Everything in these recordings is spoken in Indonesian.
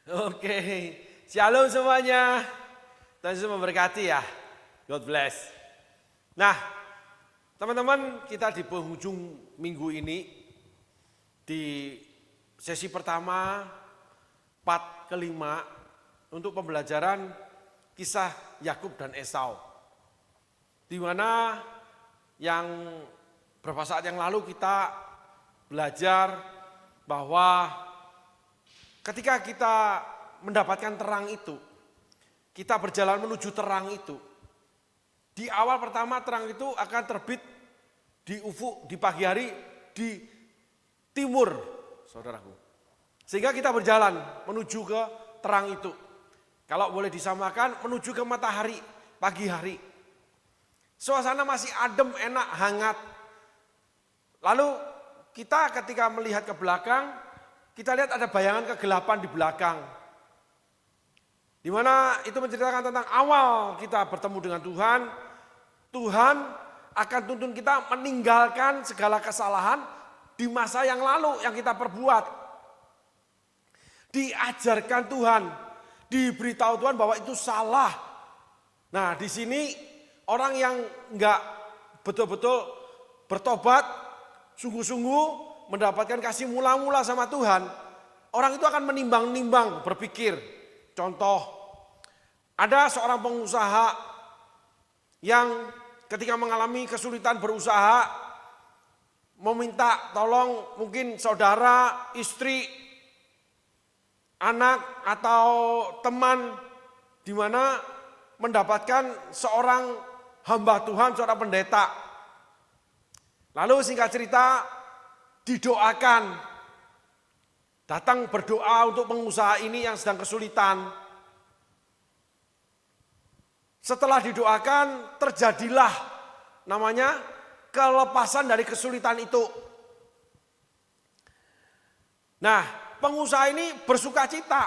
Oke, shalom semuanya. Tuhan Yesus memberkati ya. God bless. Nah, teman-teman, kita di penghujung minggu ini di sesi pertama part kelima untuk pembelajaran kisah Yakub dan Esau. Di mana yang beberapa saat yang lalu kita belajar bahwa ketika kita mendapatkan terang itu, kita berjalan menuju terang itu. Di awal pertama terang itu akan terbit di ufuk, di pagi hari, di timur, saudaraku. Sehingga kita berjalan menuju ke terang itu. Kalau boleh disamakan menuju ke matahari, pagi hari. Suasana masih adem, enak, hangat. Lalu kita ketika melihat ke belakang, kita lihat ada bayangan kegelapan di belakang. Di mana itu menceritakan tentang awal kita bertemu dengan Tuhan. Tuhan akan tuntun kita meninggalkan segala kesalahan di masa yang lalu yang kita perbuat. Diajarkan Tuhan, diberitahu Tuhan bahwa itu salah. Nah, di sini orang yang enggak betul-betul bertobat, sungguh-sungguh mendapatkan kasih mula-mula sama Tuhan, orang itu akan menimbang-nimbang, berpikir. Contoh, ada seorang pengusaha yang ketika mengalami kesulitan berusaha, meminta tolong mungkin saudara, istri, anak atau teman, di mana mendapatkan seorang hamba Tuhan, seorang pendeta. Lalu singkat cerita, didoakan, datang berdoa untuk pengusaha ini yang sedang kesulitan. Setelah didoakan, terjadilah namanya kelepasan dari kesulitan itu. Nah, pengusaha ini bersuka cita.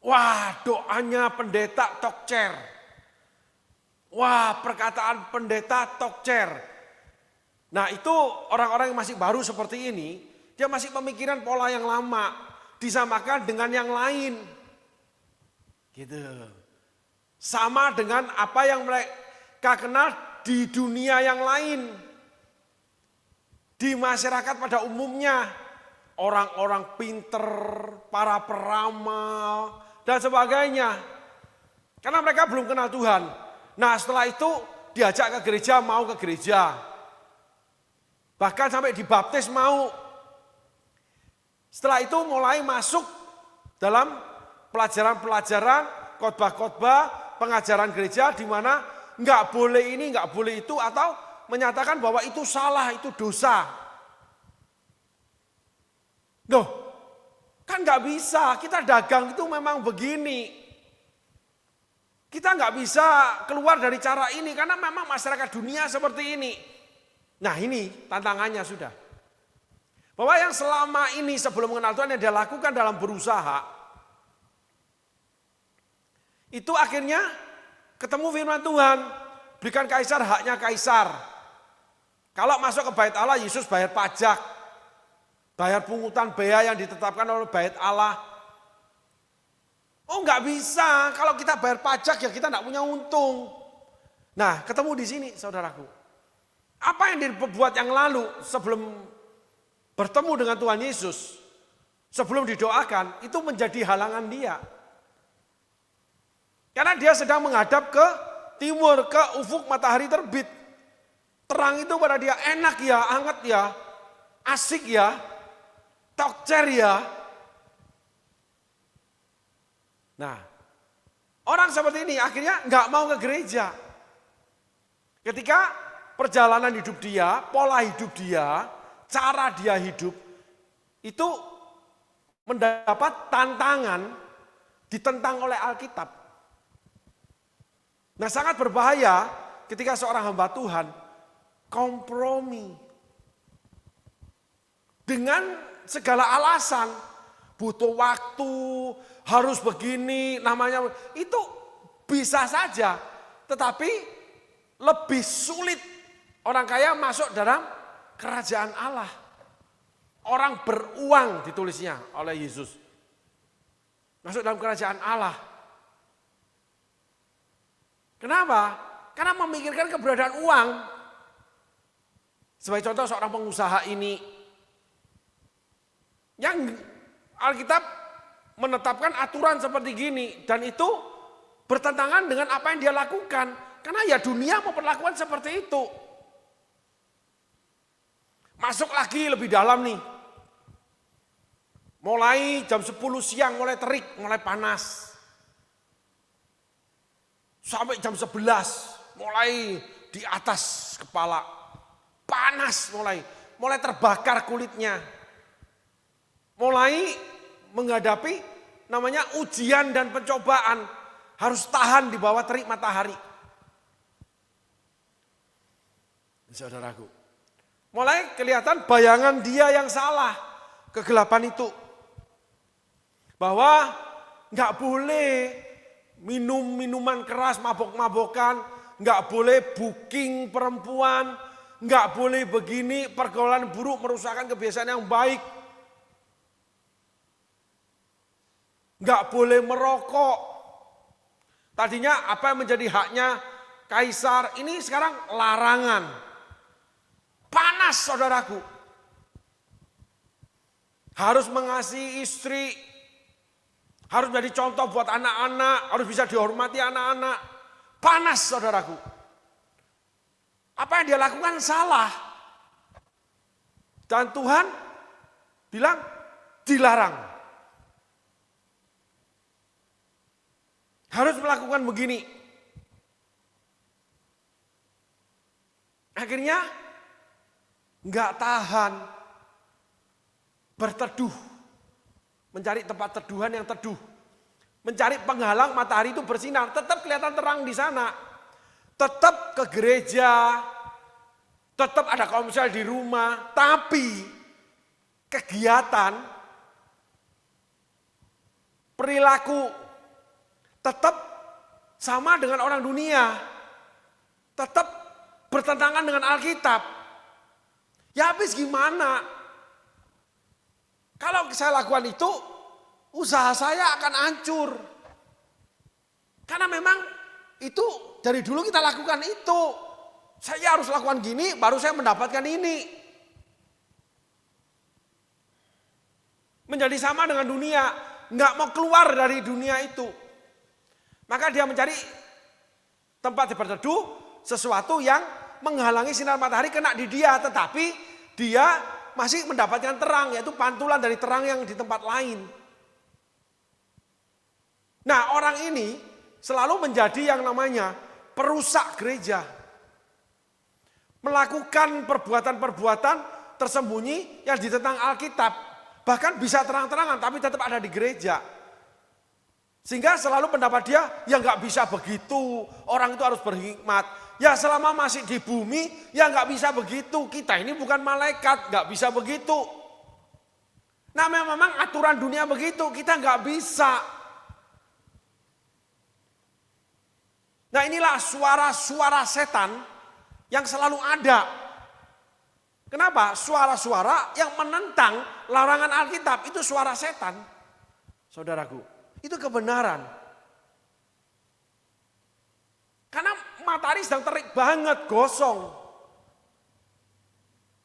Wah, doanya pendeta tokcer. Wah, perkataan pendeta tokcer. Nah, itu orang-orang yang masih baru seperti ini, dia masih pemikiran pola yang lama, disamakan dengan yang lain. Gitu. Sama dengan apa yang mereka kenal di dunia yang lain. Di masyarakat pada umumnya, orang-orang pinter, para peramal, dan sebagainya. Karena mereka belum kenal Tuhan. Nah, setelah itu diajak ke gereja, mau ke gereja. Bahkan sampai dibaptis mau. Setelah itu mulai masuk dalam pelajaran-pelajaran, khotbah-khotbah, pengajaran gereja di mana enggak boleh ini, enggak boleh itu, atau menyatakan bahwa itu salah, itu dosa. Loh, kan enggak bisa, kita dagang itu memang begini. Kita enggak bisa keluar dari cara ini karena memang masyarakat dunia seperti ini. Nah, ini tantangannya sudah. Bahwa yang selama ini sebelum mengenal Tuhan yang dia lakukan dalam berusaha, itu akhirnya ketemu firman Tuhan, berikan kaisar haknya kaisar. Kalau masuk ke bait Allah, Yesus bayar pajak, bayar pungutan bea yang ditetapkan oleh bait Allah. Oh, enggak bisa, kalau kita bayar pajak ya kita enggak punya untung. Nah, ketemu di sini saudaraku. Apa yang diperbuat yang lalu sebelum bertemu dengan Tuhan Yesus, sebelum didoakan, itu menjadi halangan dia. Karena dia sedang menghadap ke timur, ke ufuk matahari terbit. Terang itu pada dia enak ya, hangat ya, asik ya, tokcer ya. Nah, orang seperti ini akhirnya nggak mau ke gereja. Ketika perjalanan hidup dia, pola hidup dia, cara dia hidup, itu mendapat tantangan ditentang oleh Alkitab. Nah, sangat berbahaya ketika seorang hamba Tuhan kompromi dengan segala alasan, butuh waktu, harus begini, namanya itu bisa saja, tetapi lebih sulit orang kaya masuk dalam kerajaan Allah. Orang beruang ditulisnya oleh Yesus. masuk dalam kerajaan Allah. Kenapa? Karena memikirkan keberadaan uang. Sebagai contoh seorang pengusaha ini, yang Alkitab menetapkan aturan seperti gini, dan itu bertentangan dengan apa yang dia lakukan. Karena ya dunia memperlakukan seperti itu. Masuk lagi lebih dalam nih. Mulai jam 10 siang mulai terik, mulai panas. Sampai jam 11 mulai di atas kepala. Panas mulai terbakar kulitnya. Mulai menghadapi namanya ujian dan pencobaan. Harus tahan di bawah terik matahari. Saudaraku, mulai kelihatan bayangan dia yang salah. Kegelapan itu. Bahwa nggak boleh minum minuman keras, mabok-mabokan, nggak boleh booking perempuan, nggak boleh begini, pergaulan buruk merusakkan kebiasaan yang baik, nggak boleh merokok. Tadinya apa yang menjadi haknya kaisar, ini sekarang larangan. Panas saudaraku. Harus mengasihi istri. Harus menjadi contoh buat anak-anak. Harus bisa dihormati anak-anak. Panas saudaraku. Apa yang dia lakukan salah. Dan Tuhan bilang dilarang. Harus melakukan begini. Akhirnya nggak tahan. Berteduh. Mencari tempat teduhan yang teduh. Mencari penghalang matahari itu bersinar. Tetap kelihatan terang di sana. Tetap ke gereja. Tetap ada komsel di rumah. Tapi kegiatan, perilaku tetap sama dengan orang dunia. Tetap bertentangan dengan Alkitab. Ya habis gimana? Kalau saya lakukan itu, usaha saya akan hancur. Karena memang itu dari dulu kita lakukan itu. Saya harus lakukan gini, baru saya mendapatkan ini. Menjadi sama dengan dunia, nggak mau keluar dari dunia itu. Maka dia mencari tempat berteduh, sesuatu yang menghalangi sinar matahari kena di dia. Tetapi dia masih mendapatkan terang, yaitu pantulan dari terang yang di tempat lain. Nah, orang ini selalu menjadi yang namanya perusak gereja. Melakukan perbuatan-perbuatan tersembunyi yang ditentang Alkitab. Bahkan bisa terang-terangan tapi tetap ada di gereja. Sehingga selalu pendapat dia, ya nggak bisa begitu. Orang itu harus berhikmat. Ya selama masih di bumi, ya nggak bisa begitu. Kita ini bukan malaikat, nggak bisa begitu. Nah memang aturan dunia begitu, kita nggak bisa. Nah inilah suara-suara setan yang selalu ada. Kenapa? Suara-suara yang menentang larangan Alkitab, itu suara setan. Saudaraku, itu kebenaran. Karena matahari sedang terik banget, gosong.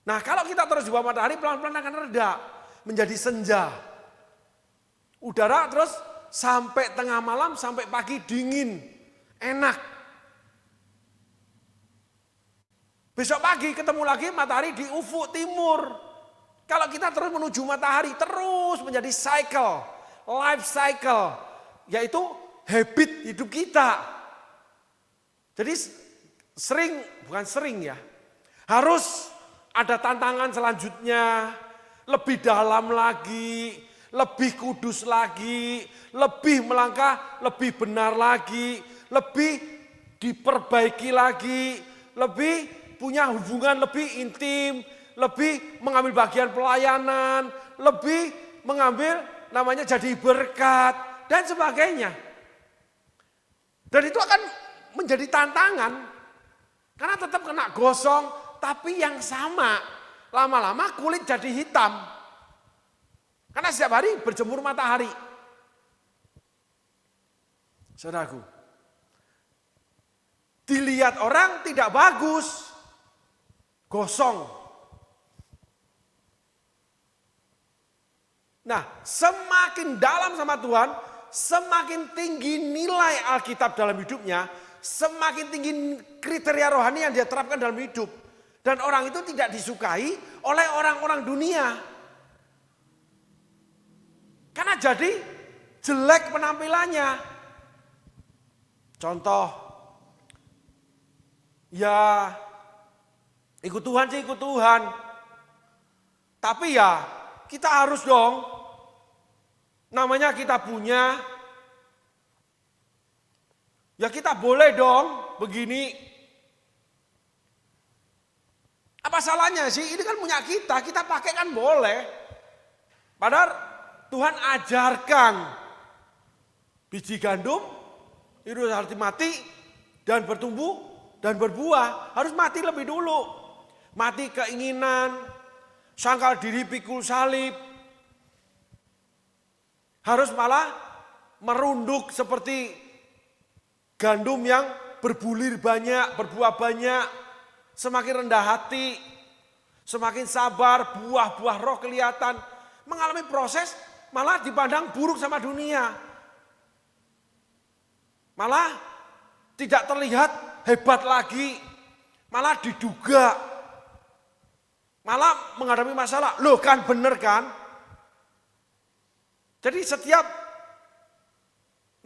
Nah kalau kita terus di bawah matahari pelan-pelan akan reda. Menjadi senja. Udara terus sampai tengah malam, sampai pagi dingin. Enak. Besok pagi ketemu lagi matahari di ufuk timur. Kalau kita terus menuju matahari, terus menjadi cycle. Life cycle. Yaitu habit hidup kita. Jadi bukan sering ya, harus ada tantangan selanjutnya, lebih dalam lagi, lebih kudus lagi, lebih melangkah, lebih benar lagi, lebih diperbaiki lagi, lebih punya hubungan lebih intim, lebih mengambil bagian pelayanan, lebih mengambil namanya jadi berkat, dan sebagainya. Dan itu akan menjadi tantangan, karena tetap kena gosong, tapi yang sama, lama-lama kulit jadi hitam. Karena setiap hari berjemur matahari. Saudaraku, dilihat orang tidak bagus, gosong. Nah, semakin dalam sama Tuhan, semakin tinggi nilai Alkitab dalam hidupnya, semakin tinggi kriteria rohani yang dia terapkan dalam hidup. Dan orang itu tidak disukai oleh orang-orang dunia. Karena jadi jelek penampilannya. Contoh, ya ikut Tuhan sih ikut Tuhan. Tapi ya kita harus dong, namanya kita punya, ya kita boleh dong begini. Apa salahnya sih? Ini kan punya kita pakai kan boleh. Padahal Tuhan ajarkan biji gandum itu harus mati dan bertumbuh dan berbuah. Harus mati lebih dulu. Mati keinginan, sangkal diri pikul salib. Harus malah merunduk seperti gandum yang berbulir banyak, berbuah banyak. Semakin rendah hati, semakin sabar, buah-buah roh kelihatan. Mengalami proses malah dipandang buruk sama dunia. Malah tidak terlihat hebat lagi. Malah diduga. Malah menghadapi masalah. Loh kan bener kan? Jadi setiap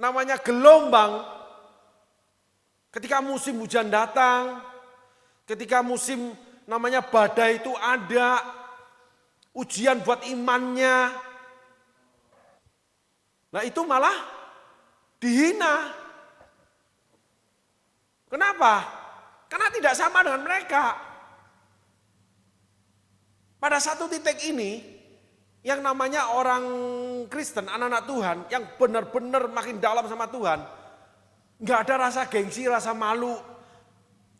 namanya gelombang, ketika musim hujan datang, ketika musim namanya badai itu ada, ujian buat imannya. Nah itu malah dihina. Kenapa? Karena tidak sama dengan mereka. Pada satu titik ini, yang namanya orang Kristen, anak-anak Tuhan, yang benar-benar makin dalam sama Tuhan, nggak ada rasa gengsi, rasa malu.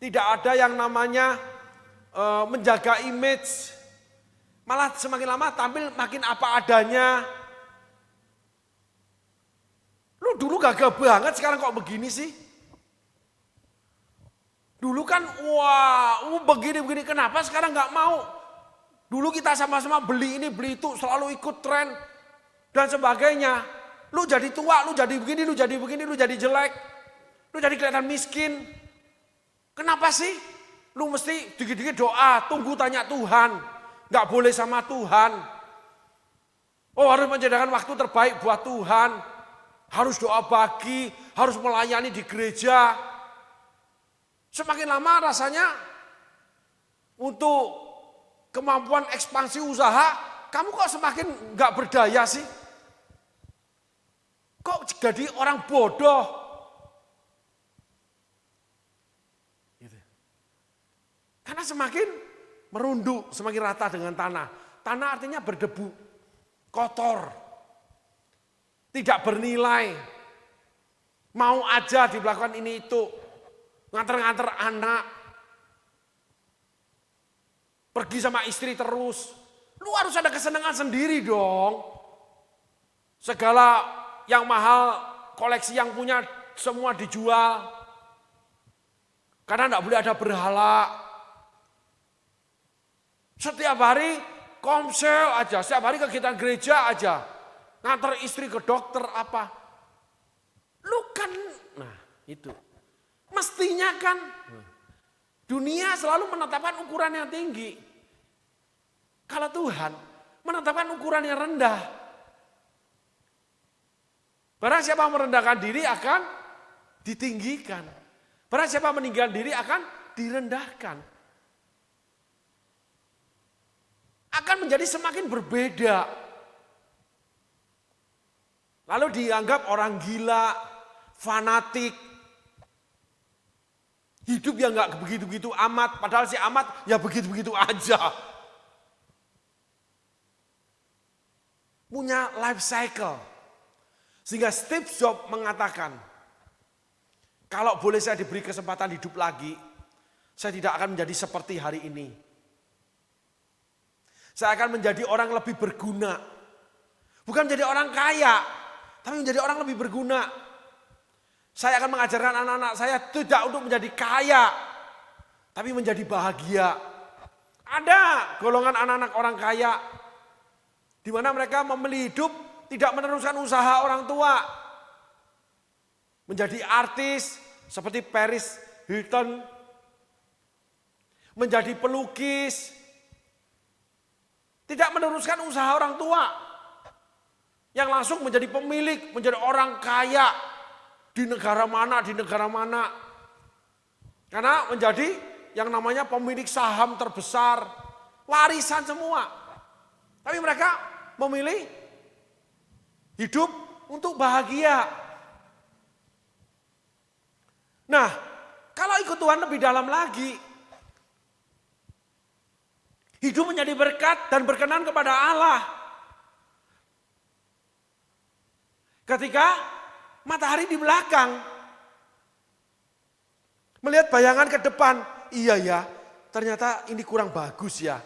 Tidak ada yang namanya menjaga image. Malah semakin lama tampil makin apa adanya. Lu dulu gagah banget, sekarang kok begini sih? Dulu kan wah begini-begini, kenapa sekarang nggak mau? Dulu kita sama-sama beli ini beli itu, selalu ikut tren dan sebagainya. Lu jadi tua, lu jadi begini, lu jadi begini, lu jadi jelek. Lu jadi kelihatan miskin. Kenapa sih? Lu mesti dikit-dikit doa, tunggu tanya Tuhan. Nggak boleh sama Tuhan. Oh harus menjadikan waktu terbaik buat Tuhan. Harus doa pagi, harus melayani di gereja. Semakin lama rasanya untuk kemampuan ekspansi usaha, kamu kok semakin nggak berdaya sih? Kok jadi orang bodoh? Gitu. Karena semakin merunduk, semakin rata dengan tanah. Tanah artinya berdebu, kotor, tidak bernilai. Mau aja dilakukan ini itu. Nganter-nganter anak. Pergi sama istri terus. Lu harus ada kesenangan sendiri dong. Segala yang mahal, koleksi yang punya semua dijual. Karena enggak boleh ada berhala. Setiap hari komsel aja, setiap hari kegiatan gereja aja. Nganter istri ke dokter apa. Lu kan, nah itu. Mestinya kan dunia selalu menetapkan ukuran yang tinggi. Kalau Tuhan menetapkan ukuran yang rendah. Barang siapa merendahkan diri akan ditinggikan. Barang siapa meninggikan diri akan direndahkan. Akan menjadi semakin berbeda. Lalu dianggap orang gila, fanatik. Hidup yang gak begitu-begitu amat, padahal si amat ya begitu-begitu aja. Punya life cycle. Sehingga Steve Jobs mengatakan, kalau boleh saya diberi kesempatan hidup lagi, saya tidak akan menjadi seperti hari ini. Saya akan menjadi orang lebih berguna. Bukan menjadi orang kaya, tapi menjadi orang lebih berguna. Saya akan mengajarkan anak-anak saya tidak untuk menjadi kaya, tapi menjadi bahagia. Ada golongan anak-anak orang kaya, di mana mereka memilih hidup tidak meneruskan usaha orang tua. Menjadi artis seperti Paris Hilton, menjadi pelukis, tidak meneruskan usaha orang tua. Yang langsung menjadi pemilik, menjadi orang kaya di negara mana. Karena menjadi yang namanya pemilik saham terbesar, warisan semua. Tapi mereka memilih hidup untuk bahagia. Nah, kalau ikut Tuhan lebih dalam lagi, hidup menjadi berkat dan berkenan kepada Allah. Ketika matahari di belakang, melihat bayangan ke depan, iya ya, ternyata ini kurang bagus ya.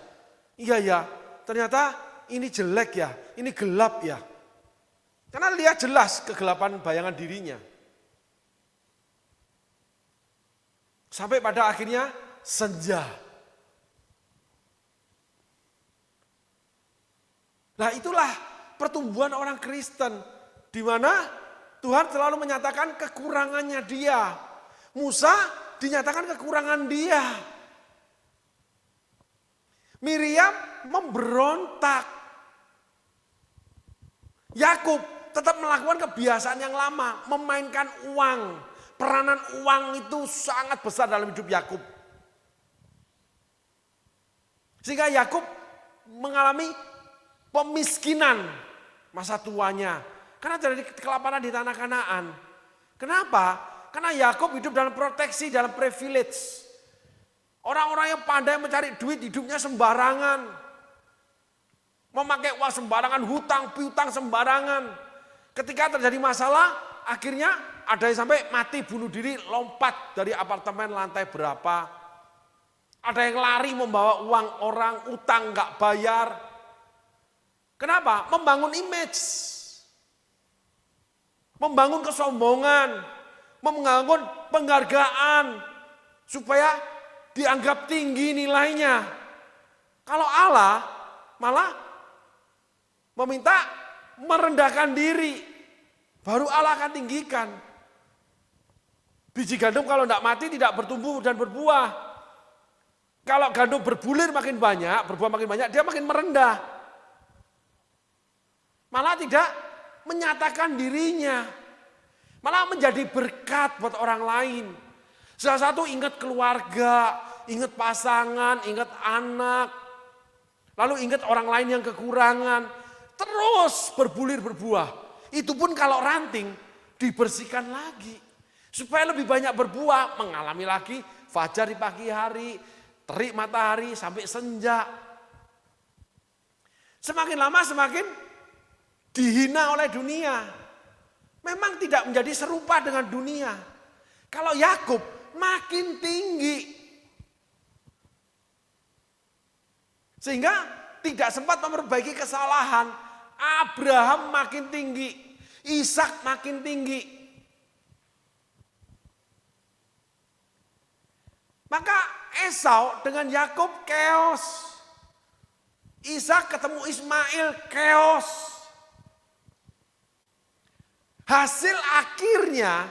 Iya ya, ternyata ini jelek ya, ini gelap ya. Karena lihat jelas kegelapan bayangan dirinya. Sampai pada akhirnya senja. Nah, itulah pertumbuhan orang Kristen, di mana Tuhan selalu menyatakan kekurangannya dia. Musa dinyatakan kekurangan dia. Miriam memberontak. Yakub tetap melakukan kebiasaan yang lama, memainkan uang. Peranan uang itu sangat besar dalam hidup Yakub. Sehingga Yakub mengalami pemiskinan masa tuanya. Karena terjadi kelaparan di tanah Kanaan. Kenapa? Karena Yakub hidup dalam proteksi, dalam privilege. Orang-orang yang pandai mencari duit hidupnya sembarangan. Memakai uang sembarangan, hutang piutang sembarangan. Ketika terjadi masalah, akhirnya ada yang sampai mati bunuh diri, lompat dari apartemen lantai berapa. Ada yang lari membawa uang orang, utang gak bayar. Kenapa? Membangun image. Membangun kesombongan, membangun penghargaan, supaya dianggap tinggi nilainya. Kalau Allah malah meminta merendahkan diri, baru Allah akan tinggikan. Biji gandum kalau tidak mati tidak bertumbuh dan berbuah. Kalau gandum berbulir makin banyak, berbuah makin banyak, dia makin merendah. Malah tidak menyatakan dirinya, malah menjadi berkat buat orang lain. Salah satu ingat keluarga, ingat pasangan, ingat anak, lalu ingat orang lain yang kekurangan, terus berbulir berbuah. Itu pun kalau ranting dibersihkan lagi, supaya lebih banyak berbuah, mengalami lagi fajar di pagi hari, terik matahari sampai senja. Semakin lama semakin dihina oleh dunia. Memang tidak menjadi serupa dengan dunia. Kalau Yakub makin tinggi. Sehingga tidak sempat memperbaiki kesalahan. Abraham makin tinggi. Ishak makin tinggi. Maka Esau dengan Yakub chaos. Ishak ketemu Ismail chaos. Hasil akhirnya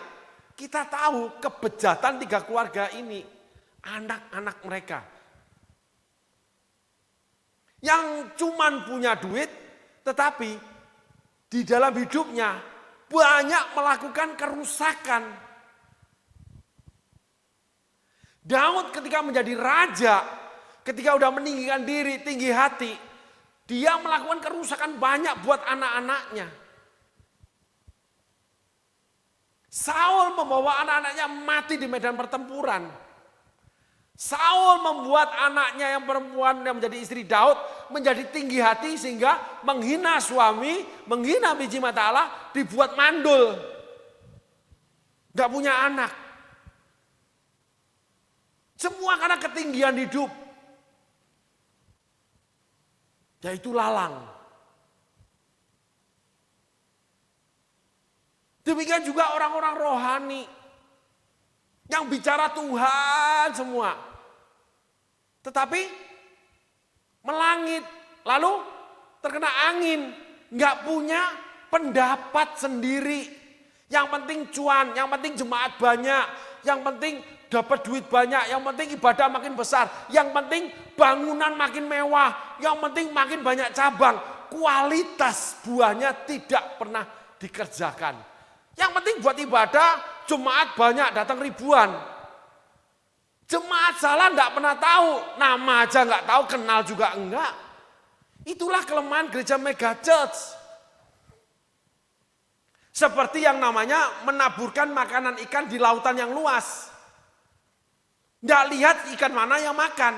kita tahu kebejatan tiga keluarga ini, anak-anak mereka. Yang cuman punya duit, tetapi di dalam hidupnya banyak melakukan kerusakan. Daud ketika menjadi raja, ketika udah meninggikan diri, tinggi hati, dia melakukan kerusakan banyak buat anak-anaknya. Saul membawa anak-anaknya mati di medan pertempuran. Saul membuat anaknya yang perempuan yang menjadi istri Daud menjadi tinggi hati sehingga menghina suami, menghina biji mata Allah, dibuat mandul. Gak punya anak. Semua karena ketinggian hidup. Yaitu lalang. Demikian juga orang-orang rohani yang bicara Tuhan semua. Tetapi melangit, lalu terkena angin, nggak punya pendapat sendiri. Yang penting cuan, yang penting jemaat banyak, yang penting dapat duit banyak, yang penting ibadah makin besar, yang penting bangunan makin mewah, yang penting makin banyak cabang. Kualitas buahnya tidak pernah dikerjakan. Yang penting buat ibadah, jemaat banyak, datang ribuan. Jemaat salah enggak pernah tahu, nama aja enggak tahu, kenal juga enggak. Itulah kelemahan gereja mega church. Seperti yang namanya menaburkan makanan ikan di lautan yang luas. Enggak lihat ikan mana yang makan.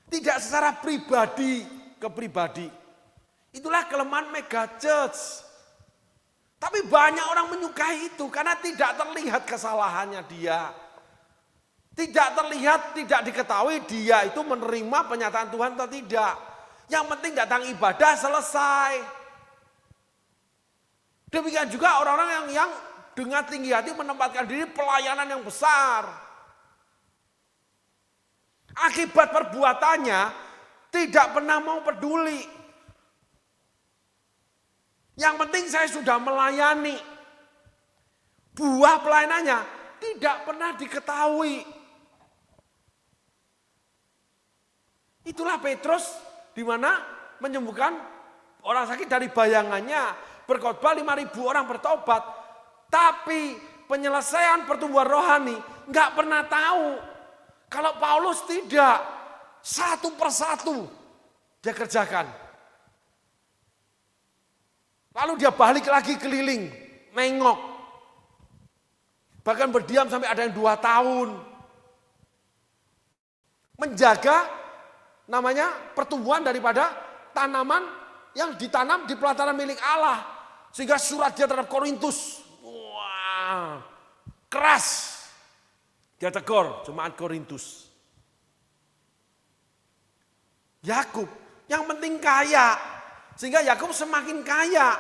Tidak secara pribadi ke pribadi. Itulah kelemahan mega church. Tapi banyak orang menyukai itu karena tidak terlihat kesalahannya dia. Tidak terlihat, tidak diketahui dia itu menerima penyataan Tuhan atau tidak. Yang penting datang ibadah selesai. Demikian juga orang-orang yang dengan tinggi hati menempatkan diri pelayanan yang besar. Akibat perbuatannya tidak pernah mau peduli. Yang penting saya sudah melayani. Buah pelayanannya tidak pernah diketahui. Itulah Petrus di mana menyembuhkan orang sakit dari bayangannya. Berkhotbah 5.000 orang bertobat. Tapi penyelesaian pertumbuhan rohani nggak pernah tahu. Kalau Paulus tidak, satu persatu dia kerjakan. Lalu dia balik lagi keliling, nengok. Bahkan berdiam sampai ada yang 2 tahun. Menjaga namanya pertumbuhan daripada tanaman yang ditanam di pelataran milik Allah. Sehingga surat dia terhadap Korintus, wah, keras. Dia tegur jemaat Korintus. Yakub yang penting kaya. Sehingga Yakub semakin kaya.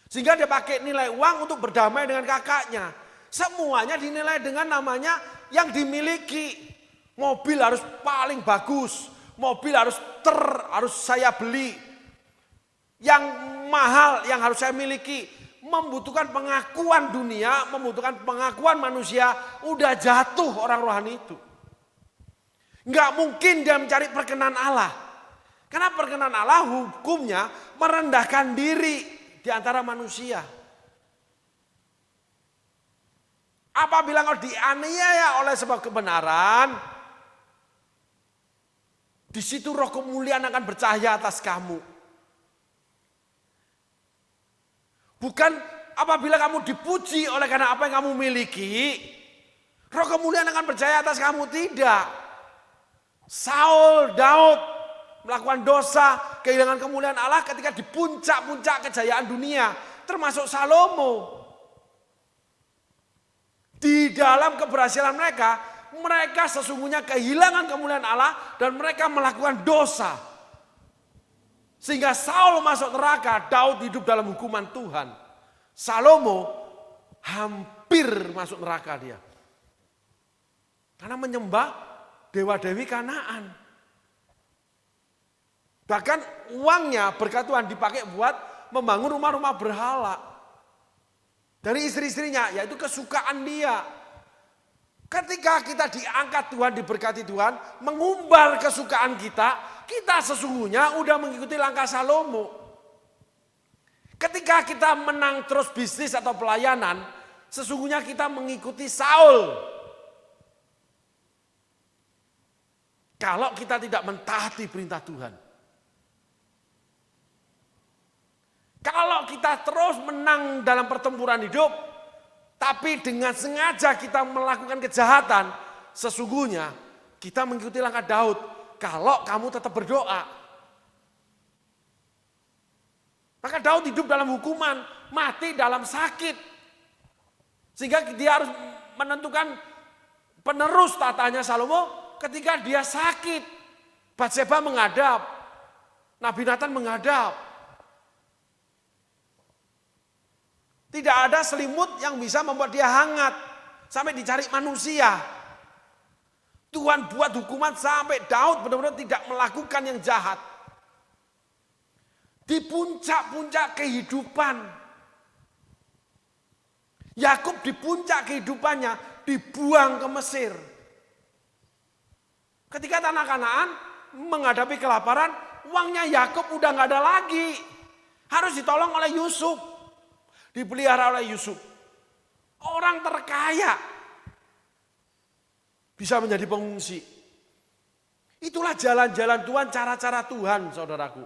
Sehingga dia pakai nilai uang untuk berdamai dengan kakaknya. Semuanya dinilai dengan namanya yang dimiliki. Mobil harus paling bagus. Mobil harus saya beli. Yang mahal yang harus saya miliki. Membutuhkan pengakuan dunia, membutuhkan pengakuan manusia. Udah jatuh orang rohani itu. Nggak mungkin dia mencari perkenan Allah. Karena perkenan Allah hukumnya merendahkan diri di antara manusia. Apabila kau dianiaya oleh sebab kebenaran, di situ roh kemuliaan akan bercahaya atas kamu. Bukan apabila kamu dipuji oleh karena apa yang kamu miliki, roh kemuliaan akan bercahaya atas kamu, tidak. Saul, Daud melakukan dosa, kehilangan kemuliaan Allah ketika di puncak-puncak kejayaan dunia, termasuk Salomo. Di dalam keberhasilan mereka sesungguhnya kehilangan kemuliaan Allah dan mereka melakukan dosa. Sehingga Saul masuk neraka, Daud hidup dalam hukuman Tuhan. Salomo hampir masuk neraka dia. Karena menyembah dewa-dewi Kanaan. Bahkan uangnya berkat Tuhan dipakai buat membangun rumah-rumah berhala. Dari istri-istrinya, yaitu kesukaan dia. Ketika kita diangkat Tuhan, diberkati Tuhan, mengumbar kesukaan kita, kita sesungguhnya udah mengikuti langkah Salomo. Ketika kita menang terus bisnis atau pelayanan, sesungguhnya kita mengikuti Saul. Kalau kita tidak mentaati perintah Tuhan. Kalau kita terus menang dalam pertempuran hidup, tapi dengan sengaja kita melakukan kejahatan, sesungguhnya kita mengikuti langkah Daud. Kalau kamu tetap berdoa. Maka Daud hidup dalam hukuman, mati dalam sakit. Sehingga dia harus menentukan penerus tatanya Salomo ketika dia sakit. Batseba menghadap, Nabi Nathan menghadap. Tidak ada selimut yang bisa membuat dia hangat. Sampai dicari manusia. Tuhan buat hukuman sampai Daud benar-benar tidak melakukan yang jahat. Di puncak-puncak kehidupan. Yakub di puncak kehidupannya dibuang ke Mesir. Ketika tanah Kanaan menghadapi kelaparan, uangnya Yakub udah nggak ada lagi. Harus ditolong oleh Yusuf. Dipelihara oleh Yusuf. Orang terkaya bisa menjadi pengungsi. Itulah jalan-jalan Tuhan, cara-cara Tuhan, saudaraku.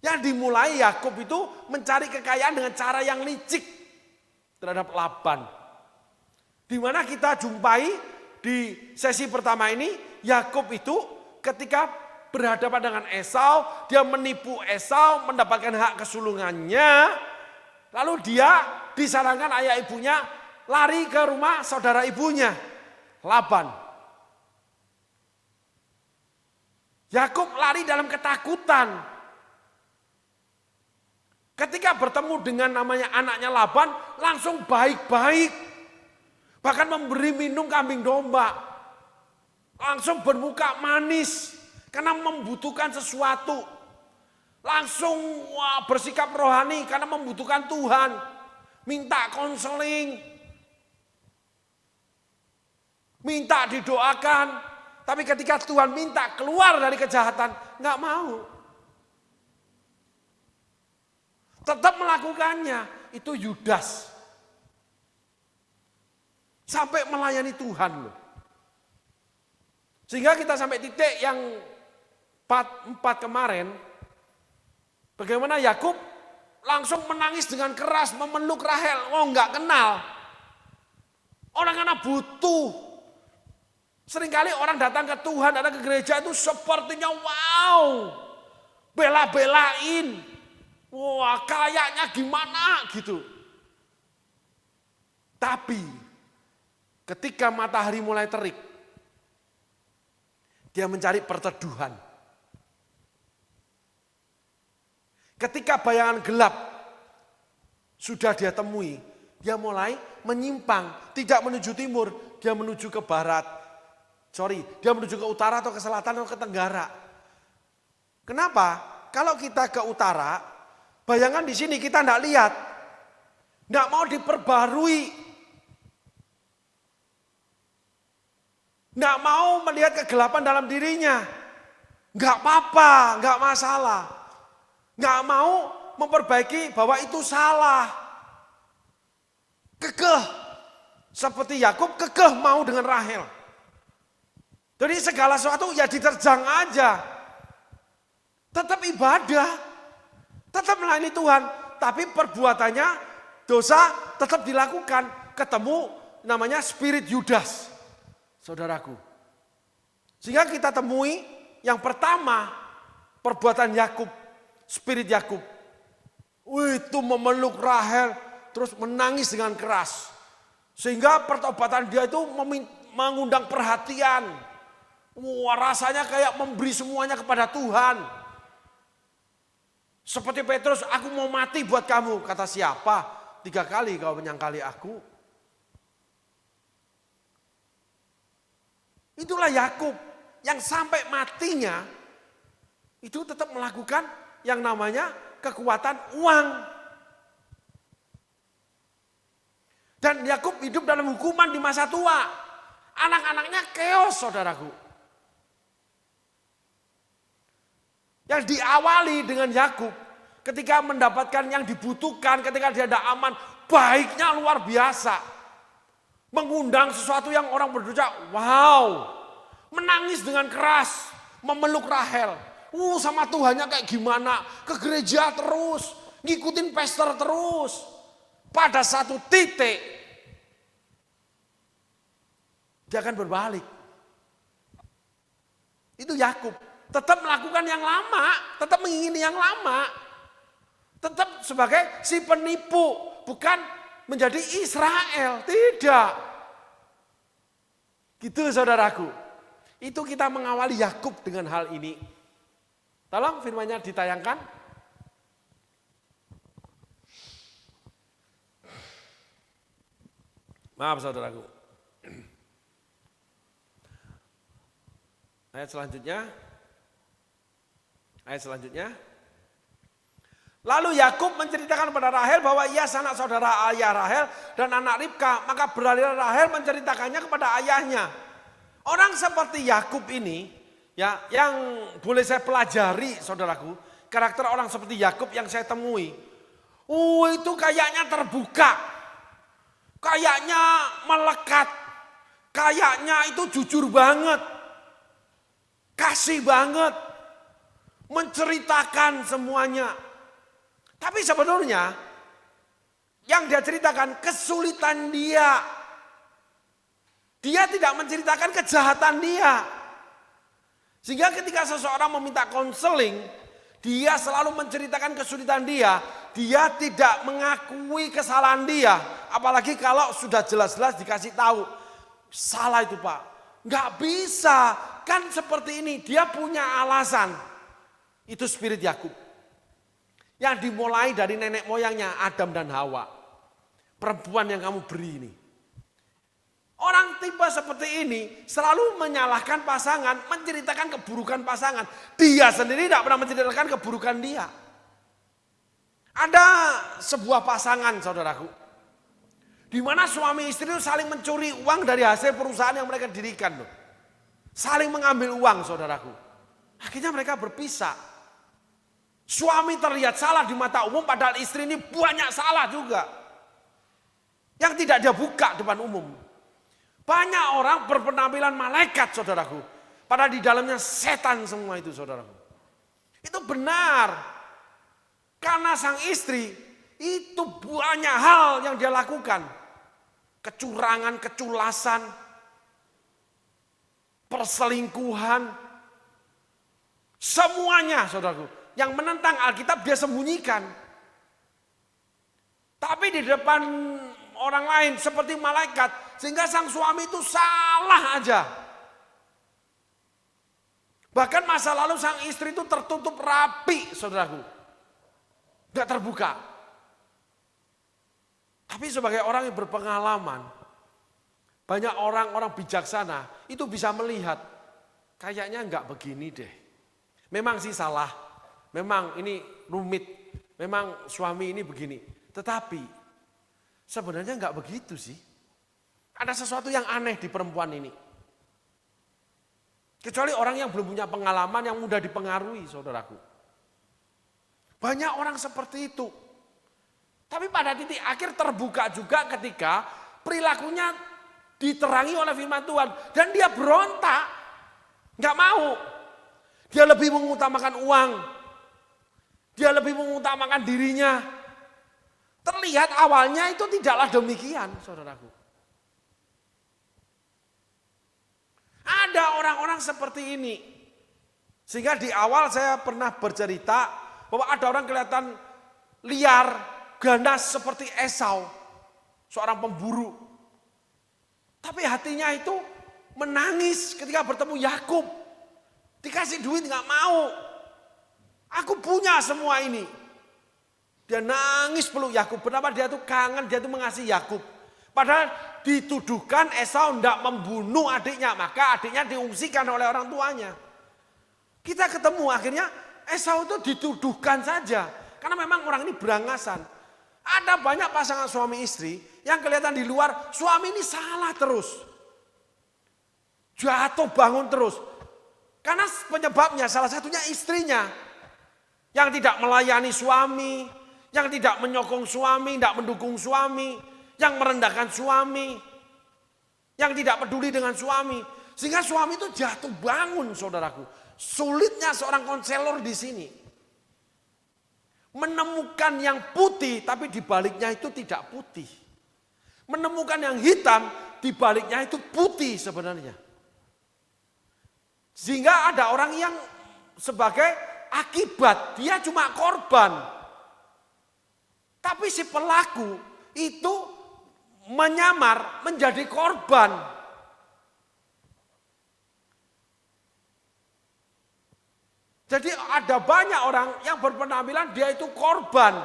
Yang dimulai Yakub itu mencari kekayaan dengan cara yang licik terhadap Laban. Di mana kita jumpai di sesi pertama ini, Yakub itu ketika berhadapan dengan Esau, dia menipu Esau, mendapatkan hak kesulungannya. Lalu dia disarankan ayah ibunya lari ke rumah saudara ibunya, Laban. Yakub lari dalam ketakutan. Ketika bertemu dengan namanya anaknya Laban, langsung baik-baik. Bahkan memberi minum kambing domba. Langsung bermuka manis. Karena membutuhkan sesuatu. Langsung bersikap rohani karena membutuhkan Tuhan. Minta konseling. Minta didoakan. Tapi ketika Tuhan minta keluar dari kejahatan, nggak mau. Tetap melakukannya, itu Yudas. Sampai melayani Tuhan loh. Sehingga kita sampai titik yang 4 kemarin, bagaimana Yakub langsung menangis dengan keras memeluk Rahel. Oh enggak kenal. Orang karena butuh. Seringkali orang datang ke Tuhan, datang ke gereja itu sepertinya wow. Bela-belain. Wah kayaknya gimana gitu. Tapi ketika matahari mulai terik, dia mencari perteduhan. Ketika bayangan gelap sudah dia temui, dia mulai menyimpang, tidak menuju timur, dia menuju ke barat. Dia menuju ke utara atau ke selatan atau ke tenggara. Kenapa? Kalau kita ke utara, bayangan di sini kita tidak lihat. Tidak mau diperbarui. Tidak mau melihat kegelapan dalam dirinya. Enggak apa-apa, enggak masalah. Enggak mau memperbaiki bahwa itu salah. Kekeh. Seperti Yakub kekeh mau dengan Rahel. Jadi segala sesuatu ya diterjang aja. Tetap ibadah. Tetap melayani Tuhan. Tapi perbuatannya dosa tetap dilakukan. Ketemu namanya spirit Yudas. Saudaraku. Sehingga kita temui yang pertama perbuatan Yakub, spirit Yakub. Itu memeluk Rahel terus menangis dengan keras. Sehingga pertobatan dia itu mengundang perhatian. Wah, rasanya kayak memberi semuanya kepada Tuhan. Seperti Petrus, aku mau mati buat kamu. Kata siapa? 3 kali kau menyangkali aku. Itulah Yakub yang sampai matinya itu tetap melakukan yang namanya kekuatan uang. Dan Yakub hidup dalam hukuman di masa tua. Anak-anaknya keos, saudaraku. Yang diawali dengan Yakub ketika mendapatkan yang dibutuhkan, ketika dia tidak aman, baiknya luar biasa. Mengundang sesuatu yang orang berdosa, wow. Menangis dengan keras, memeluk Rahel. Sama Tuhannya kayak gimana, ke gereja terus, ngikutin pastor terus. Pada satu titik, dia akan berbalik. Itu Yakub. Tetap melakukan yang lama, tetap mengingini yang lama. Tetap sebagai si penipu, bukan menjadi Israel, tidak. Gitu saudaraku. Itu kita mengawali Yakub dengan hal ini. Tolong firman-Nya ditayangkan. Maaf saudaraku. Ayat selanjutnya. Lalu Yakub menceritakan kepada Rahel bahwa ia sanak saudara ayah Rahel dan anak Ribka. Maka beralihlah Rahel menceritakannya kepada ayahnya. Orang seperti Yakub ini, ya, yang boleh saya pelajari saudaraku, karakter orang seperti Yakub yang saya temui. Itu kayaknya terbuka, kayaknya melekat, kayaknya itu jujur banget, kasih banget, menceritakan semuanya. Tapi sebenarnya yang dia ceritakan kesulitan dia. Dia tidak menceritakan kejahatan dia. Sehingga ketika seseorang meminta konseling, dia selalu menceritakan kesulitan dia. Dia tidak mengakui kesalahan dia. Apalagi kalau sudah jelas-jelas dikasih tahu. Salah itu Pak. Nggak bisa. Kan seperti ini. Dia punya alasan. Itu spirit Yakub. Yang dimulai dari nenek moyangnya Adam dan Hawa. Perempuan yang kamu beri ini. Orang tipe seperti ini selalu menyalahkan pasangan, menceritakan keburukan pasangan. Dia sendiri tidak pernah menceritakan keburukan dia. Ada sebuah pasangan saudaraku. Di mana suami istri itu saling mencuri uang dari hasil perusahaan yang mereka dirikan. Saling mengambil uang saudaraku. Akhirnya mereka berpisah. Suami terlihat salah di mata umum padahal istri ini banyak salah juga. Yang tidak dia buka depan umum. Banyak orang berpenampilan malaikat saudaraku. Padahal di dalamnya setan semua itu saudaraku. Itu benar. Karena sang istri itu banyak hal yang dia lakukan. Kecurangan, keculasan, perselingkuhan. Semuanya saudaraku. Yang menentang Alkitab dia sembunyikan. Tapi di depan orang lain seperti malaikat. Sehingga sang suami itu salah aja. Bahkan masa lalu sang istri itu tertutup rapi saudaraku. Tidak terbuka. Tapi sebagai orang yang berpengalaman. Banyak orang-orang bijaksana itu bisa melihat. Kayaknya enggak begini deh. Memang sih salah. Memang ini rumit, memang suami ini begini. Tetapi sebenarnya enggak begitu sih. Ada sesuatu yang aneh di perempuan ini. Kecuali orang yang belum punya pengalaman yang mudah dipengaruhi saudaraku. Banyak orang seperti itu. Tapi pada titik akhir terbuka juga ketika perilakunya diterangi oleh firman Tuhan. Dan dia berontak, enggak mau. Dia lebih mengutamakan uang. Dia lebih mengutamakan dirinya. Terlihat awalnya itu tidaklah demikian, saudaraku. Ada orang-orang seperti ini. Sehingga di awal saya pernah bercerita bahwa ada orang kelihatan liar, ganas seperti Esau. Seorang pemburu. Tapi hatinya itu menangis ketika bertemu Yakub. Dikasih duit nggak mau. Aku punya semua ini. Dia nangis peluk Yakub. Kenapa dia tuh kangen, dia tuh mengasihi Yakub. Padahal dituduhkan Esau hendak membunuh adiknya. Maka adiknya diungsikan oleh orang tuanya. Kita ketemu akhirnya Esau itu dituduhkan saja. Karena memang orang ini berangasan. Ada banyak pasangan suami istri yang kelihatan di luar suami ini salah terus. Jatuh bangun terus. Karena penyebabnya salah satunya istrinya. Yang tidak melayani suami, yang tidak menyokong suami, tidak mendukung suami, yang merendahkan suami, yang tidak peduli dengan suami. Sehingga suami itu jatuh bangun saudaraku. Sulitnya seorang konselor di sini. Menemukan yang putih tapi di baliknya itu tidak putih. Menemukan yang hitam di baliknya itu putih sebenarnya. Sehingga ada orang yang sebagai akibat, dia cuma korban. Tapi si pelaku itu menyamar menjadi korban. Jadi ada banyak orang yang berpenampilan dia itu korban.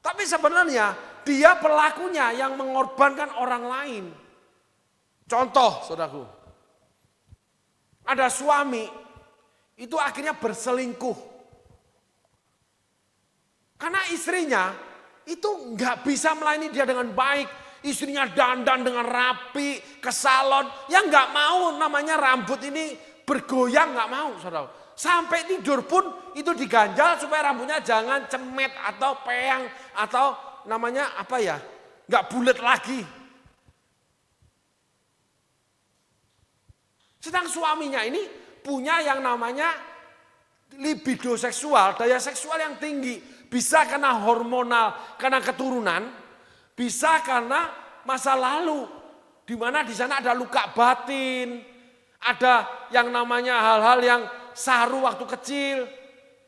Tapi sebenarnya dia pelakunya yang mengorbankan orang lain. Contoh, saudaraku. Ada suami, itu akhirnya berselingkuh. Karena istrinya itu nggak bisa melayani dia dengan baik. Istrinya dandan dengan rapi, ke salon. Yang nggak mau namanya rambut ini bergoyang, nggak mau, saudara. Sampai tidur pun itu diganjal supaya rambutnya jangan cemet atau peyang atau namanya apa ya, nggak bulat lagi. Sedang suaminya ini punya yang namanya libido seksual, daya seksual yang tinggi. Bisa karena hormonal, karena keturunan. Bisa karena masa lalu, di mana di sana ada luka batin, ada yang namanya hal-hal yang saru waktu kecil.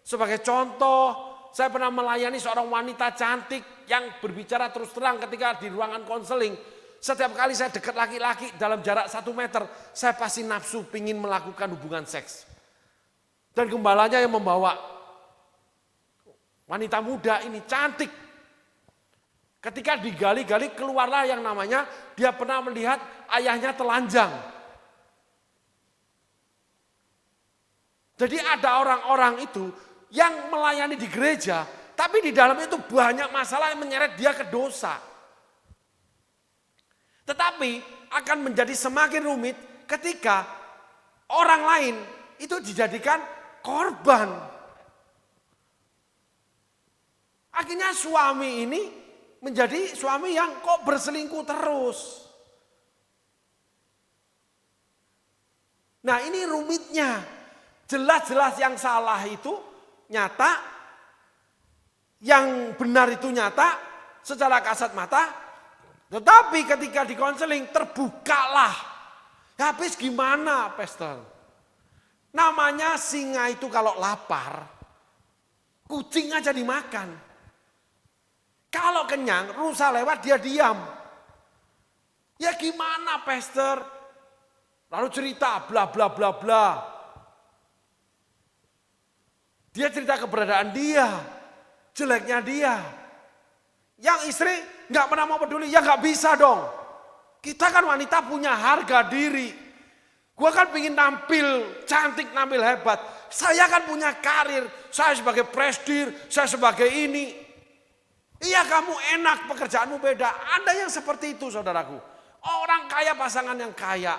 Sebagai contoh, saya pernah melayani seorang wanita cantik yang berbicara terus terang ketika di ruangan konseling. Setiap kali saya dekat laki-laki dalam jarak 1 meter, saya pasti nafsu pingin melakukan hubungan seks. Dan gembalanya yang membawa wanita muda ini cantik. Ketika digali-gali keluarlah yang namanya dia pernah melihat ayahnya telanjang. Jadi ada orang-orang itu yang melayani di gereja, tapi di dalam itu banyak masalah yang menyeret dia ke dosa. Tetapi akan menjadi semakin rumit ketika orang lain itu dijadikan korban. Akhirnya suami ini menjadi suami yang kok berselingkuh terus. Nah ini rumitnya. Jelas-jelas yang salah itu nyata, yang benar itu nyata secara kasat mata. Tetapi ketika di konseling terbukalah. Habis gimana, Pastor? Namanya singa itu kalau lapar, kucing aja dimakan. Kalau kenyang, rusa lewat dia diam. Ya gimana, Pastor? Lalu cerita bla bla bla bla. Dia cerita keberadaan dia, jeleknya dia. Yang istri nggak pernah mau peduli, ya nggak bisa dong. Kita kan wanita punya harga diri. Gua kan pingin tampil cantik, tampil hebat. Saya kan punya karir, saya sebagai presidir, saya sebagai ini. Iya kamu enak, pekerjaanmu beda. Ada yang seperti itu saudaraku. Orang kaya, pasangan yang kaya.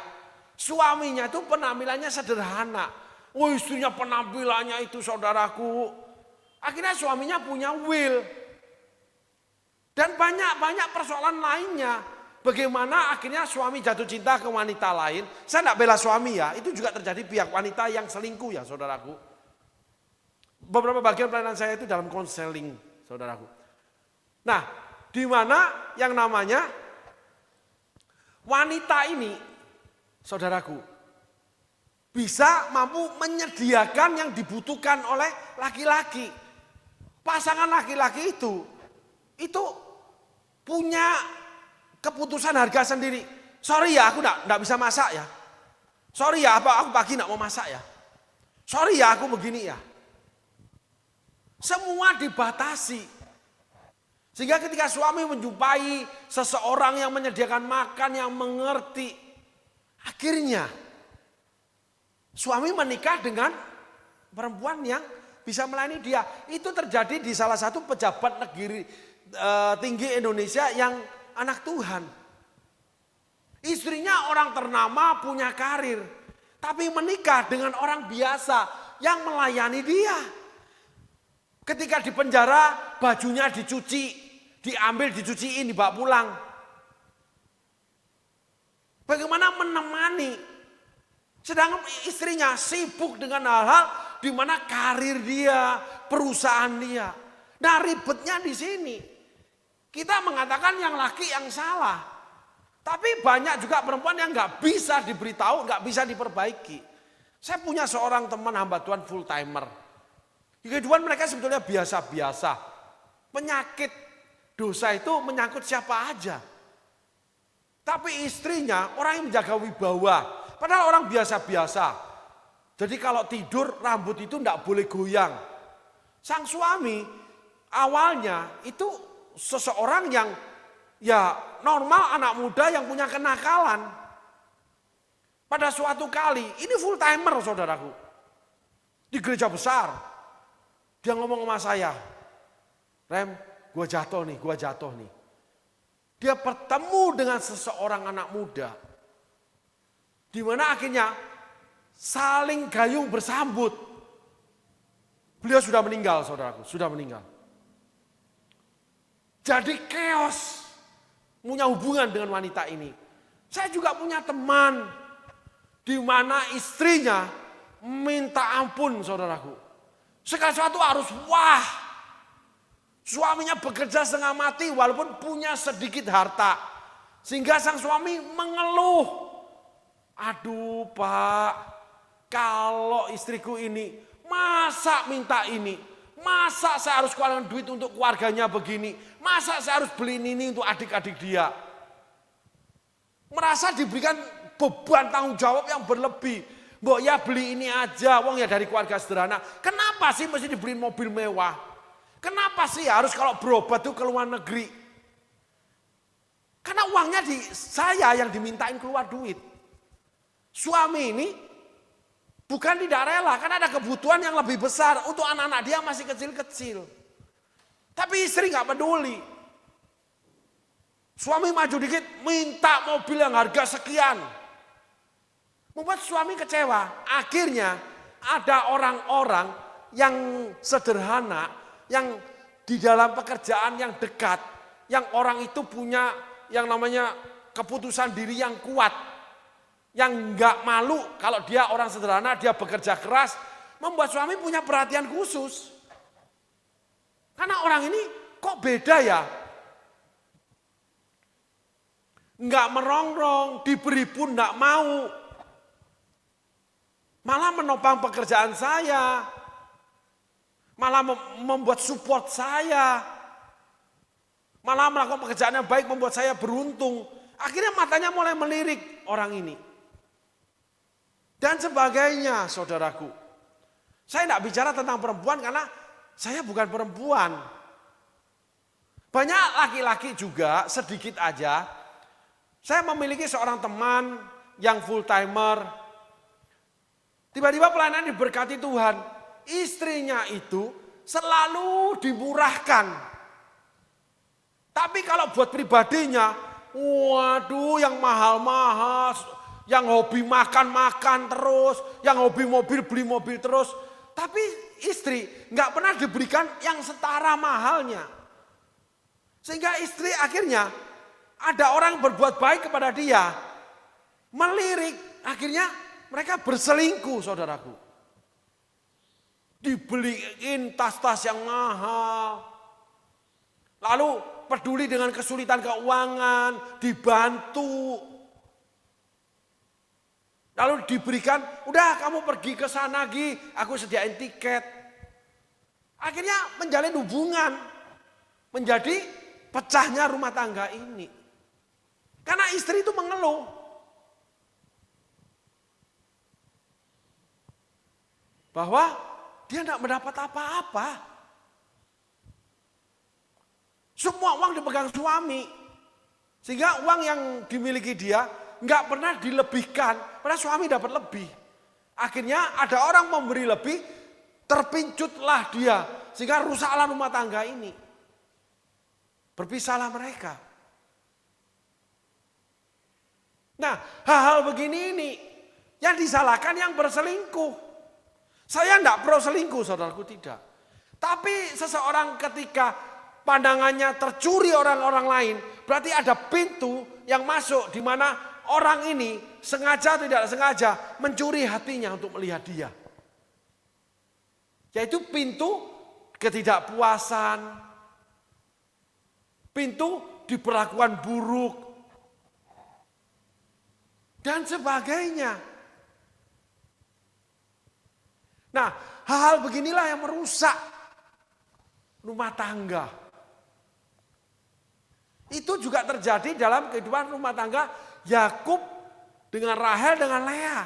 Suaminya itu penampilannya sederhana. Oh istrinya penampilannya itu saudaraku. Akhirnya suaminya punya will. Dan banyak persoalan lainnya. Bagaimana akhirnya suami jatuh cinta ke wanita lain. Saya tidak bela suami ya. Itu juga terjadi pihak wanita yang selingkuh ya saudaraku. Beberapa bagian pelayanan saya itu dalam konseling saudaraku. Nah, di mana yang namanya wanita ini, saudaraku, bisa mampu menyediakan yang dibutuhkan oleh laki-laki. Pasangan laki-laki itu punya keputusan harga sendiri. Sorry ya, aku enggak bisa masak ya. Sorry ya, aku pagi enggak mau masak ya. Sorry ya, aku begini ya. Semua dibatasi. Sehingga ketika suami menjumpai seseorang yang menyediakan makan, yang mengerti. Akhirnya suami menikah dengan perempuan yang bisa melayani dia. Itu terjadi di salah satu pejabat negeri tinggi Indonesia yang anak Tuhan. Istrinya orang ternama, punya karir. Tapi menikah dengan orang biasa yang melayani dia. Ketika di penjara, bajunya dicuci. Diambil, dicuciin, dibawa pulang. Bagaimana menemani? Sedangkan istrinya sibuk dengan hal-hal di mana karir dia, perusahaan dia. Nah ribetnya di sini. Kita mengatakan yang laki yang salah. Tapi banyak juga perempuan yang nggak bisa diberitahu, nggak bisa diperbaiki. Saya punya seorang teman hamba Tuhan full timer. Kehidupan mereka sebetulnya biasa-biasa. Penyakit dosa itu menyangkut siapa aja. Tapi istrinya orang yang menjaga wibawa. Padahal orang biasa-biasa. Jadi kalau tidur rambut itu tidak boleh goyang. Sang suami awalnya itu seseorang yang ya normal anak muda yang punya kenakalan. Pada suatu kali, ini full timer saudaraku. Di gereja besar, dia ngomong sama saya, Rem, gue jatuh nih. Dia bertemu dengan seseorang anak muda, di mana akhirnya saling gayung bersambut. Beliau sudah meninggal, saudaraku, sudah meninggal. Jadi chaos punya hubungan dengan wanita ini. Saya juga punya teman di mana istrinya minta ampun, saudaraku. Segala sesuatu harus wah. Suaminya bekerja setengah mati walaupun punya sedikit harta. Sehingga sang suami mengeluh. Aduh Pak, kalau istriku ini masa minta ini? Masa saya harus keluarkan duit untuk keluarganya begini? Masa saya harus beli ini untuk adik-adik dia? Merasa diberikan beban tanggung jawab yang berlebih. Mbok ya beli ini aja, wong ya dari keluarga sederhana. Kenapa sih mesti dibeliin mobil mewah? Kenapa sih harus kalau berobat tuh ke luar negeri? Karena uangnya di saya yang dimintain keluar duit. Suami ini bukan tidak rela, karena ada kebutuhan yang lebih besar untuk anak-anak dia masih kecil-kecil. Tapi istri gak peduli. Suami maju dikit, minta mobil yang harga sekian. Membuat suami kecewa. Akhirnya ada orang-orang yang sederhana, yang di dalam pekerjaan yang dekat, yang orang itu punya yang namanya keputusan diri yang kuat. Yang enggak malu kalau dia orang sederhana, dia bekerja keras, membuat suami punya perhatian khusus. Karena orang ini kok beda ya? Enggak merongrong, diberi pun enggak mau. Malah menopang pekerjaan saya. Malah membuat support saya. Malah melakukan pekerjaan yang baik membuat saya beruntung. Akhirnya matanya mulai melirik orang ini. Dan sebagainya, saudaraku. Saya tidak bicara tentang perempuan karena saya bukan perempuan. Banyak laki-laki juga, sedikit aja. Saya memiliki seorang teman yang full timer. Tiba-tiba pelayanan diberkati Tuhan. Istrinya itu selalu dimurahkan. Tapi kalau buat pribadinya, waduh yang mahal-mahal. Yang hobi makan-makan terus, yang hobi mobil beli mobil terus. Tapi istri nggak pernah diberikan yang setara mahalnya. Sehingga istri akhirnya ada orang berbuat baik kepada dia. Melirik, akhirnya mereka berselingkuh saudaraku. Dibeliin tas-tas yang mahal. Lalu peduli dengan kesulitan keuangan, dibantu. Lalu diberikan, udah kamu pergi ke sana Gi, aku sediain tiket. Akhirnya menjalin hubungan, menjadi pecahnya rumah tangga ini. Karena istri itu mengeluh. Bahwa dia tidak mendapat apa-apa. Semua uang dipegang suami. Sehingga uang yang dimiliki dia nggak pernah dilebihkan, padahal suami dapat lebih. Akhirnya ada orang memberi lebih, terpincutlah dia, sehingga rusaklah rumah tangga ini. Berpisahlah mereka. Nah, hal-hal begini ini yang disalahkan yang berselingkuh. Saya enggak pro selingkuh, saudaraku, tidak. Tapi seseorang ketika pandangannya tercuri orang-orang lain, berarti ada pintu yang masuk di mana orang ini sengaja atau tidak sengaja mencuri hatinya untuk melihat dia. Yaitu pintu ketidakpuasan, pintu diperlakukan buruk, dan sebagainya. Nah, hal-hal beginilah yang merusak rumah tangga. Itu juga terjadi dalam kehidupan rumah tangga Yakub dengan Rahel dengan Lea.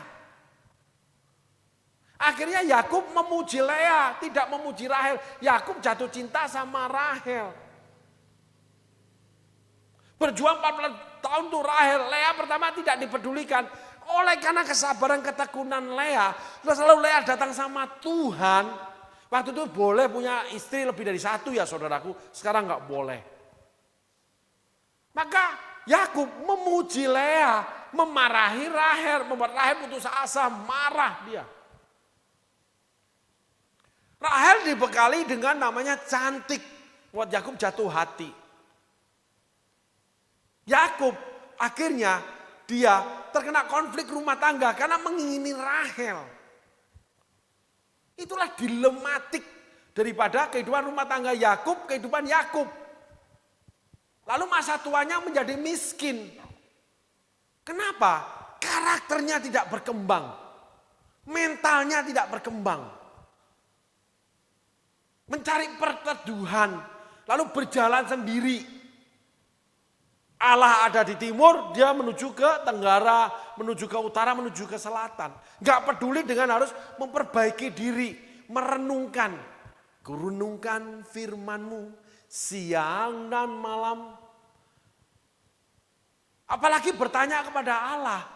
Akhirnya Yakub memuji Lea, tidak memuji Rahel. Yakub jatuh cinta sama Rahel. Berjuang 14 tahun tuh Rahel, Lea pertama tidak dipedulikan. Oleh karena kesabaran ketekunan Lea, selalu Lea datang sama Tuhan. Waktu itu boleh punya istri lebih dari satu ya saudaraku, sekarang nggak boleh. Maka Yakub memuji Lea, memarahi Rahel, membuat Rahel putus asa, marah dia. Rahel dibekali dengan namanya cantik, buat Yakub jatuh hati. Yakub akhirnya dia terkena konflik rumah tangga karena mengingini Rahel. Itulah dilematik daripada kehidupan rumah tangga Yakub, kehidupan Yakub. Lalu masa tuanya menjadi miskin. Kenapa? Karakternya tidak berkembang. Mentalnya tidak berkembang. Mencari perteduhan, lalu berjalan sendiri. Allah ada di timur, dia menuju ke tenggara, menuju ke utara, menuju ke selatan. Gak peduli dengan harus memperbaiki diri, merenungkan. Kurenungkan firman-Mu siang dan malam. Apalagi bertanya kepada Allah.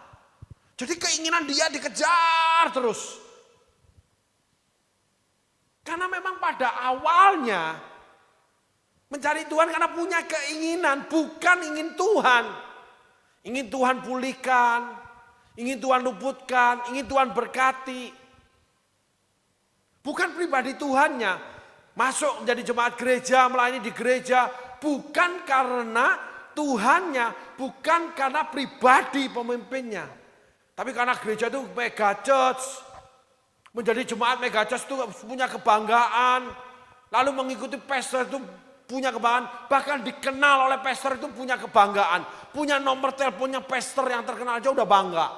Jadi keinginan dia dikejar terus. Karena memang pada awalnya mencari Tuhan karena punya keinginan, bukan ingin Tuhan. Ingin Tuhan pulihkan, ingin Tuhan luputkan, ingin Tuhan berkati. Bukan pribadi Tuhannya. Masuk menjadi jemaat gereja, melayani di gereja. Bukan karena Tuhannya, bukan karena pribadi pemimpinnya. Tapi karena gereja itu mega church. Menjadi jemaat mega church itu punya kebanggaan. Lalu mengikuti pastor itu punya kebanggaan, bahkan dikenal oleh pastor itu punya kebanggaan. Punya nomor teleponnya pastor yang terkenal aja udah bangga.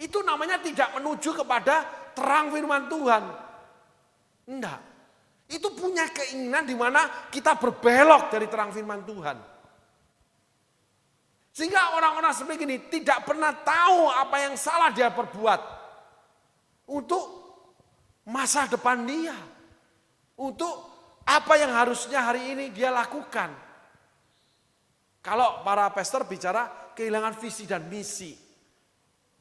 Itu namanya tidak menuju kepada terang firman Tuhan. Enggak. Itu punya keinginan di mana kita berbelok dari terang firman Tuhan. Sehingga orang-orang seperti ini tidak pernah tahu apa yang salah dia perbuat. Untuk masa depan dia. Untuk apa yang harusnya hari ini dia lakukan. Kalau para pastor bicara kehilangan visi dan misi.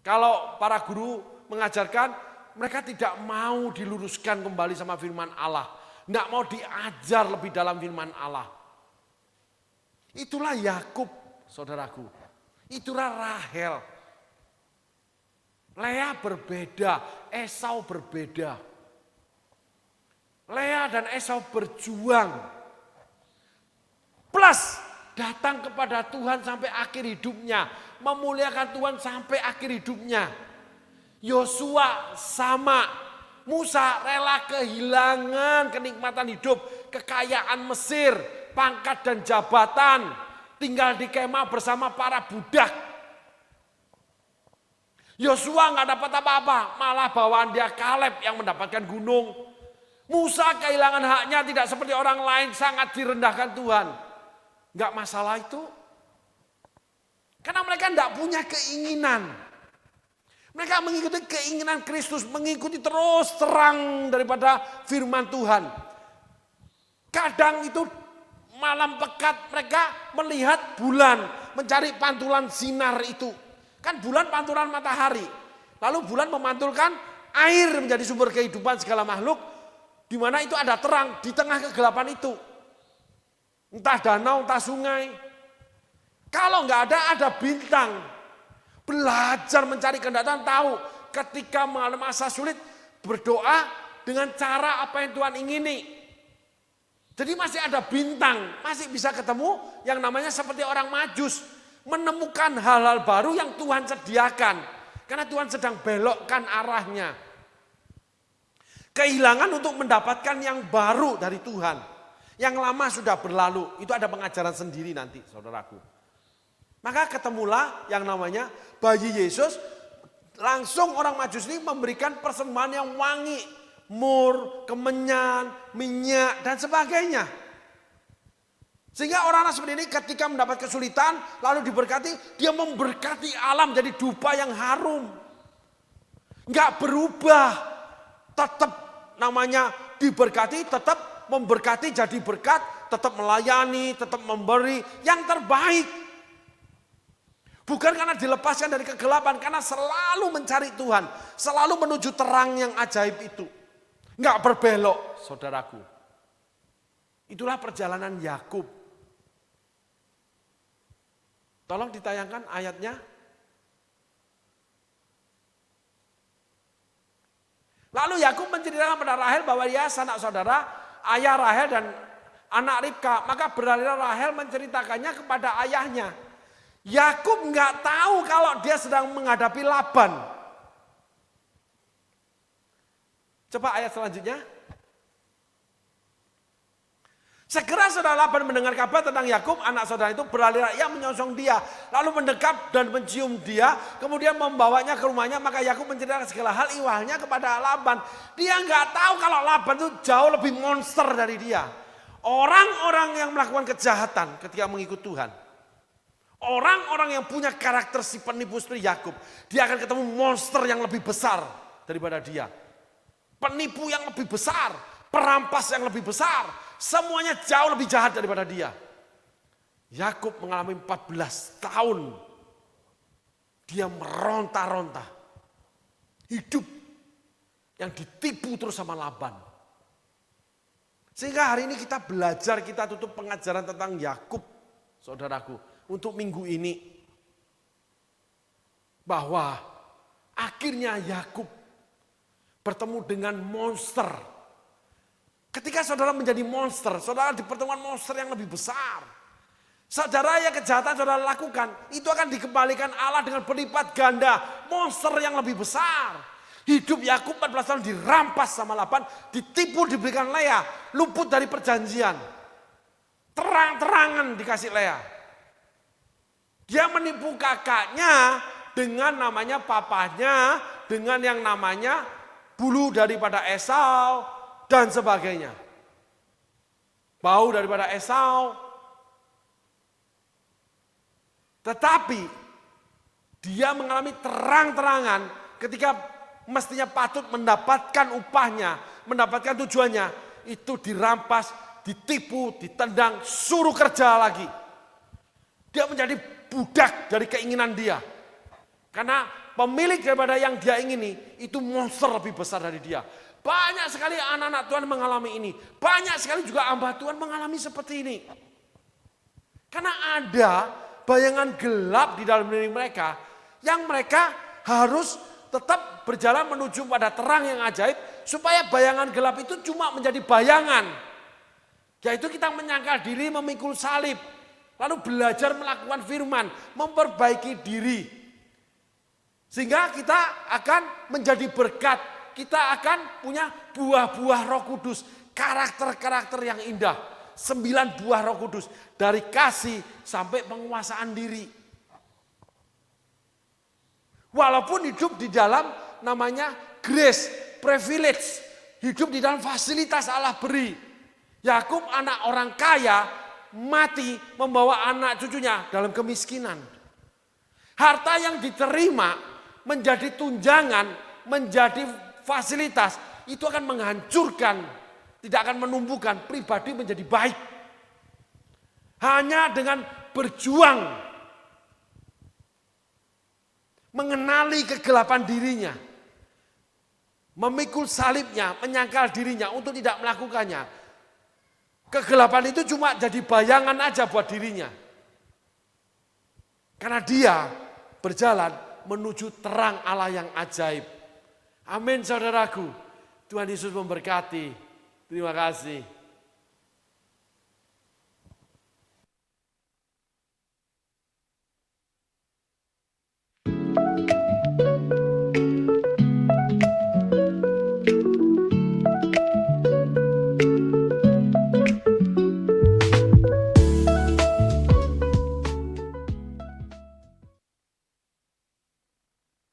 Kalau para guru mengajarkan, mereka tidak mau diluruskan kembali sama firman Allah. Tidak mau diajar lebih dalam firman Allah. Itulah Yakub, saudaraku. Itulah Rahel. Lea berbeda, Esau berbeda. Lea dan Esau berjuang. Plus datang kepada Tuhan sampai akhir hidupnya. Memuliakan Tuhan sampai akhir hidupnya. Yosua sama. Musa rela kehilangan kenikmatan hidup. Kekayaan Mesir, pangkat dan jabatan. Tinggal di kemah bersama para budak. Yosua gak dapat apa-apa. Malah bawaan dia Kaleb yang mendapatkan gunung. Musa kehilangan haknya tidak seperti orang lain, sangat direndahkan Tuhan. Enggak masalah itu. Karena mereka enggak punya keinginan. Mereka mengikuti keinginan Kristus, mengikuti terus terang daripada firman Tuhan. Kadang itu malam pekat mereka melihat bulan, mencari pantulan sinar itu. Kan bulan pantulan matahari. Lalu bulan memantulkan air menjadi sumber kehidupan segala makhluk. Di mana itu ada terang di tengah kegelapan itu. Entah danau, entah sungai. Kalau nggak ada bintang. Belajar mencari kehendak Tuhan, tahu ketika mengalami masa sulit berdoa dengan cara apa yang Tuhan ingini. Jadi masih ada bintang, masih bisa ketemu yang namanya seperti orang Majus. Menemukan hal-hal baru yang Tuhan sediakan. Karena Tuhan sedang belokkan arahnya. Kehilangan untuk mendapatkan yang baru dari Tuhan. Yang lama sudah berlalu. Itu ada pengajaran sendiri nanti saudaraku. Maka ketemulah yang namanya bayi Yesus. Langsung orang Majus ini memberikan persembahan yang wangi. Mur, kemenyan, minyak dan sebagainya. Sehingga orang-orang seperti ini ketika mendapat kesulitan lalu diberkati. Dia memberkati alam jadi dupa yang harum. Enggak berubah. Tetap namanya diberkati, tetap memberkati jadi berkat, tetap melayani, tetap memberi yang terbaik. Bukan karena dilepaskan dari kegelapan, karena selalu mencari Tuhan. Selalu menuju terang yang ajaib itu. Enggak berbelok, saudaraku. Itulah perjalanan Yakub. Tolong ditayangkan ayatnya. Lalu Yakub menceritakan pada Rahel bahwa dia sanak saudara, ayah Rahel dan anak Ribka. Maka beralihlah Rahel menceritakannya kepada ayahnya. Yakub nggak tahu kalau dia sedang menghadapi Laban. Coba ayat selanjutnya. Segera saudara Laban mendengar kabar tentang Yakub, anak saudara itu beralih ia menyongsong dia, lalu mendekat dan mencium dia, kemudian membawanya ke rumahnya. Maka Yakub menceritakan segala hal ihwalnya kepada Laban. Dia nggak tahu kalau Laban itu jauh lebih monster dari dia. Orang-orang yang melakukan kejahatan ketika mengikut Tuhan, orang-orang yang punya karakter si penipu seperti Yakub, dia akan ketemu monster yang lebih besar daripada dia. Penipu yang lebih besar, perampas yang lebih besar, semuanya jauh lebih jahat daripada dia. Yakub mengalami 14 tahun. Dia meronta-ronta. Hidup yang ditipu terus sama Laban. Sehingga hari ini kita belajar, kita tutup pengajaran tentang Yakub, saudaraku, untuk minggu ini. Bahwa akhirnya Yakub bertemu dengan monster. Ketika saudara menjadi monster, saudara dipertemukan monster yang lebih besar. Saudara yang kejahatan saudara lakukan, itu akan dikembalikan Allah dengan berlipat ganda. Monster yang lebih besar. Hidup Yakub 14 tahun dirampas sama Laban, ditipu diberikan Lea, luput dari perjanjian. Terang-terangan dikasih Lea. Dia menipu kakaknya dengan namanya papanya, dengan yang namanya bulu daripada Esau, dan sebagainya. Bau daripada Esau. Tetapi dia mengalami terang-terangan ketika mestinya patut mendapatkan upahnya, mendapatkan tujuannya, itu dirampas, ditipu, ditendang, suruh kerja lagi. Dia menjadi budak dari keinginan dia. Karena pemilik daripada yang dia ingini, itu monster lebih besar dari dia. Banyak sekali anak-anak Tuhan mengalami ini. Banyak sekali juga hamba Tuhan mengalami seperti ini. Karena ada bayangan gelap di dalam diri mereka, yang mereka harus tetap berjalan menuju pada terang yang ajaib, supaya bayangan gelap itu cuma menjadi bayangan. Yaitu kita menyangkal diri, memikul salib, lalu belajar melakukan firman, memperbaiki diri. Sehingga kita akan menjadi berkat, kita akan punya buah-buah Roh Kudus, karakter-karakter yang indah. 9 buah Roh Kudus, dari kasih sampai penguasaan diri. Walaupun hidup di dalam namanya grace, privilege, hidup di dalam fasilitas Allah beri. Yakub anak orang kaya mati membawa anak cucunya dalam kemiskinan. Harta yang diterima menjadi tunjangan, menjadi fasilitas, itu akan menghancurkan, tidak akan menumbuhkan pribadi menjadi baik. Hanya dengan berjuang, mengenali kegelapan dirinya, memikul salibnya, menyangkal dirinya untuk tidak melakukannya. Kegelapan itu cuma jadi bayangan aja buat dirinya. Karena dia berjalan menuju terang Allah yang ajaib. Amin saudaraku. Tuhan Yesus memberkati. Terima kasih.